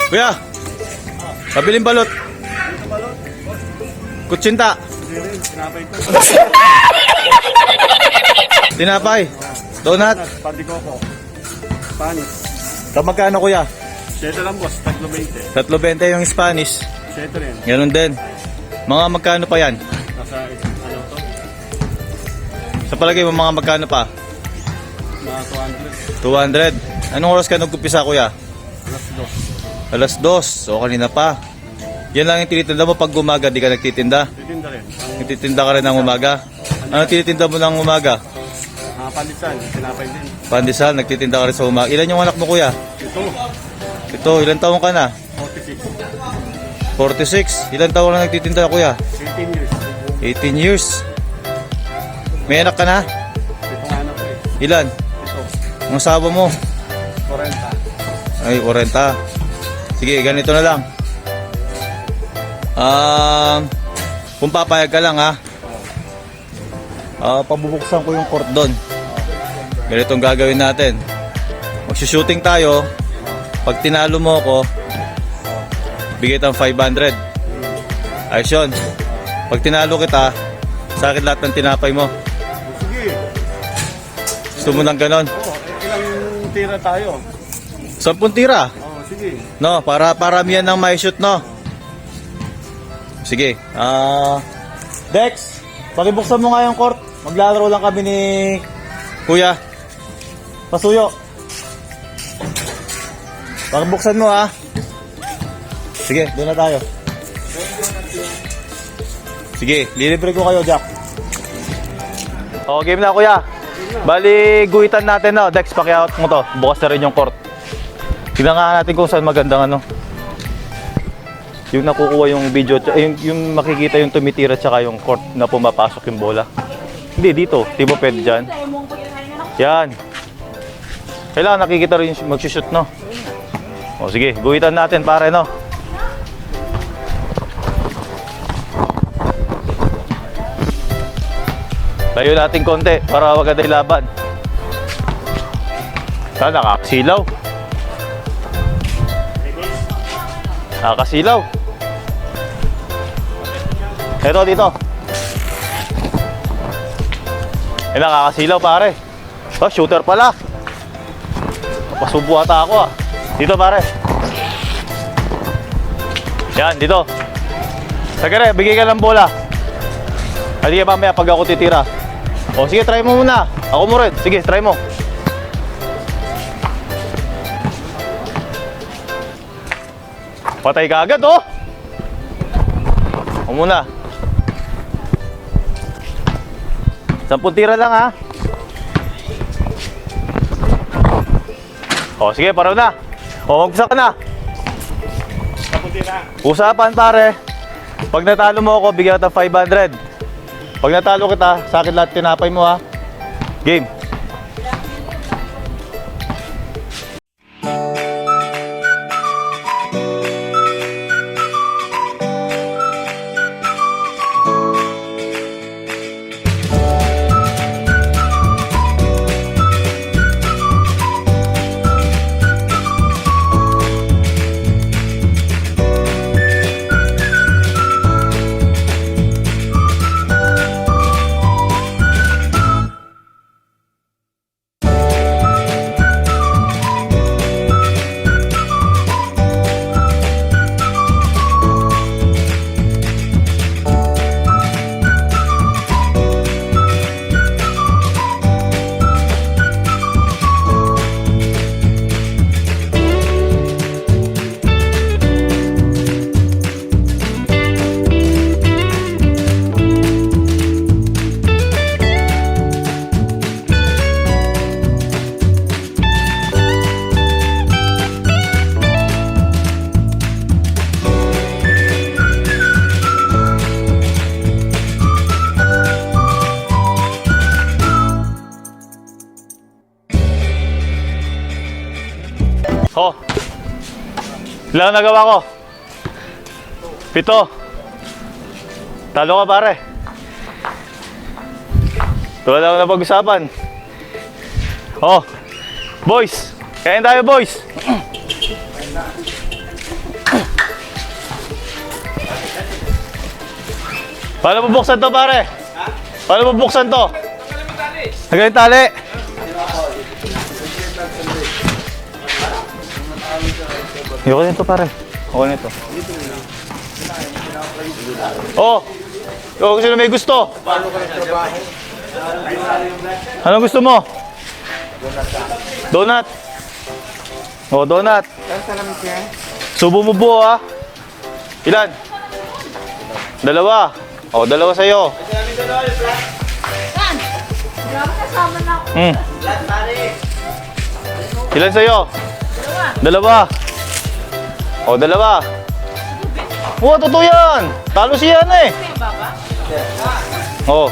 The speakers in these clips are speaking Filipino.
Kuya, pabiling balot. Kutsinta. Tinapay. Donut. Pandikoko. Spanish. Magkano kuya? 7 lang boss, 3.20. 3.20 yung Spanish. 7 rin. Ganun din. Mga magkano pa yan? Nasa ano to? Sa palagay mo mga magkano pa? Mga 200. Anong oras ka nagkumpisa kuya? Alas 2. Alas 2. So kanina pa. Yan lang yung tinitinda mo pag umaga, di ka nagtitinda. Titinda rin. Nagtitinda ka rin ng umaga. Ano tinitinda mo ng umaga? Pandisan, tinapay din. Pandesal, nagtitinda ka rin sa umaga. Ilan yung anak mo kuya? Ito, ilan taong ka na? 46. 46. Ilan taong na nagtitinda kuya? 18 years. 18 years. May anak ka na? Itong anak ko eh. Ilan? Ito, Ang asawa mo? 40. Ay, 40. Sige, ganito na lang. Kung papayag ka lang ha. Pabubuksan ko yung court doon. Ganitong gagawin natin. Magsushooting tayo. Pag tinalo mo ako, bigay tayong 500. Ayos yun. Pag tinalo kita, sa akin lahat ng tinapay mo. Sige. Gusto mo ng ganon? Ilang tira tayo? 10 tira. Sige. No, para paramihan ng may shoot, no? Sige. Dex, pakibuksan mo nga yung court. Maglalaro lang kami ni Kuya. Pasuyo. Pakibuksan mo ha. Sige, doon na tayo. Sige, lilibre ko kayo, Jack. O, game na Kuya. Bali, guhitan natin na. Dex, pakiawat mo to. Bukas na rin yung court. Tignan nga natin kung saan magandang ano. Yung nakukuha yung video, yung makikita yung tumitira tsaka yung court na pumapasok yung bola. Hindi, dito. Di ba pwede dyan? Yan. Kailangan nakikita rin yung magsushoot, no? O sige, guhitan natin pare, no? Tayo natin konti para wag agad laban. Sana nakakasilaw. Nakakasilaw. Ito dito. Eh, nakakasilaw pare. Oh, shooter pala. Pasubo ata ako ah. Dito pare. Yan, dito. Sagare, bigay ka ng bola. Halika mamaya pag ako titira. O sige, try mo muna. Ako mo rin. Sige, try mo. Patay ka agad, oh. Ako muna. 10 tira lang, ha. O, sige, paraw na. O, magpisa ka na. 10 tira. Usapan, pare. Pag natalo mo ako, bigyan kita 500. Pag natalo kita, sa akin lahat tinapay mo, ha. Game. Oh. Ilang nagawa ko? 7. Talo ka pare. Tuwa lang na pag-usapan. Oh. Boys. Kain tayo boys. Paano bubuksan to, pare? Paano bubuksan to? Hanggang yung tali. Ayoko nito, pare. Ayoko nito. Oh! Kung sino may gusto. Anong gusto mo? Donut. Oh, donut. Subo mo buo, ha? Ilan? Dalawa. Oh, dalawa sa'yo. Yan! Grabe kasama na ako. Ilan sa'yo? Dalawa. Oh, dalawa. Oh, totoo yan. Talo siya na eh. Yung baba? Oh.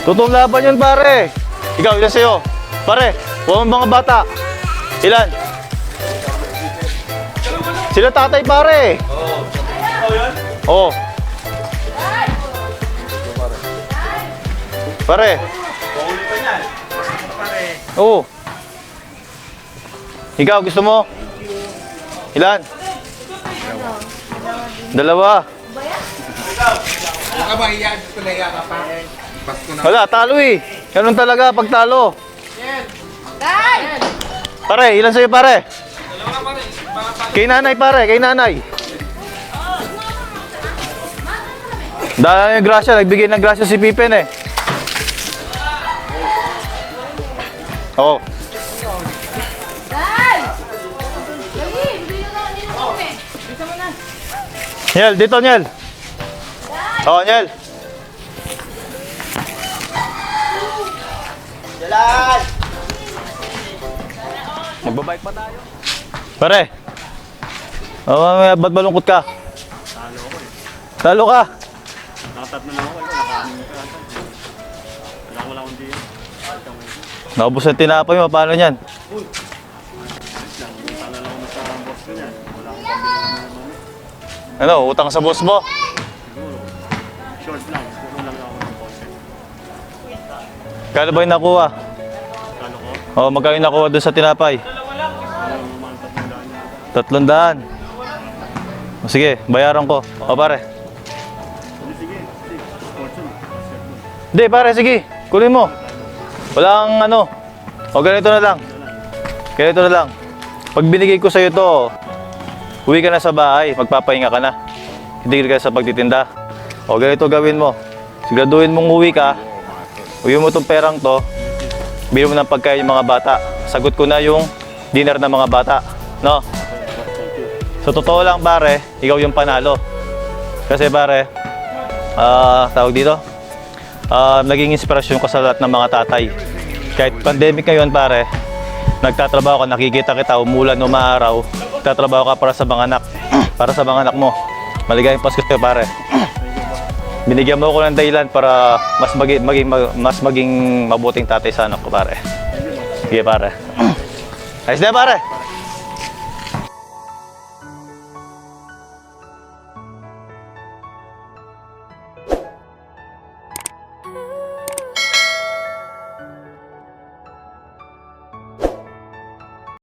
Totoong laban yun, pare. Ikaw, ilan sa'yo? Pare, huwag mga bata. Ilan? Sila tatay, pare. Oo. Oh. Pare. Oo. Ikaw, gusto mo? Ilan? Dalawa. Wala, talo eh. Ganun talaga pag talo. Tay! Pare, ilan sa'yo, pare? Kay nanay, pare, kay nanay. Dahil yung grasya, nagbigay ng grasya si Pippen eh. Oo. Tay! Lagi! Hindi nyo na nilunok eh. Bisa mo na. Niel, dito, Niel. Oo, Niel. Magbabike pa tayo. Pare. Ba't malungkot ka? Talo ko eh. Talo ka. Nakatatlo na ako. Nakaano ka. Wala akong diyan. Naubos ang tinapay mo, paano yan? Tala lang ako sa boss ko niyan. Wala akong pambilang naman. Ano, utang sa boss mo? Siguro. Short lang. Siguro lang ako ng boss. Kano ba yung nakuha? Talo ko. Oo, magkano yung nakuha doon sa tinapay? Parang naman 300 yan. 300. O, sige, bayaran ko. O pare. Sige. Fortune. Hindi pare, sige. Kunin mo. Walang ano. O ganito na lang. Ganito na lang. Pag binigay ko sa'yo to, uwi ka na sa bahay. Magpapahinga ka na. Hindi ka sa pagtitinda. O ganito gawin mo. Siguraduhin mong uwi ka. Uwi mo tong perang to. Bili mo ng pagkain yung mga bata. Sagot ko na yung dinner ng mga bata. No? So totoo lang pare, ikaw yung panalo. Kasi pare, tawag dito, naging inspirasyon ko sa lahat ng mga tatay. Kahit pandemic ngayon pare, nagtatrabaho ka, nakikita kita, umulan, umaaraw, nagtatrabaho ka para sa mga anak, para sa mga anak mo. Maligayang Pasko sa'yo pare. Binigyan mo ako ng dahilan para mas maging mabuting tatay sa anak ko pare. Sige pare. Ayos na pare.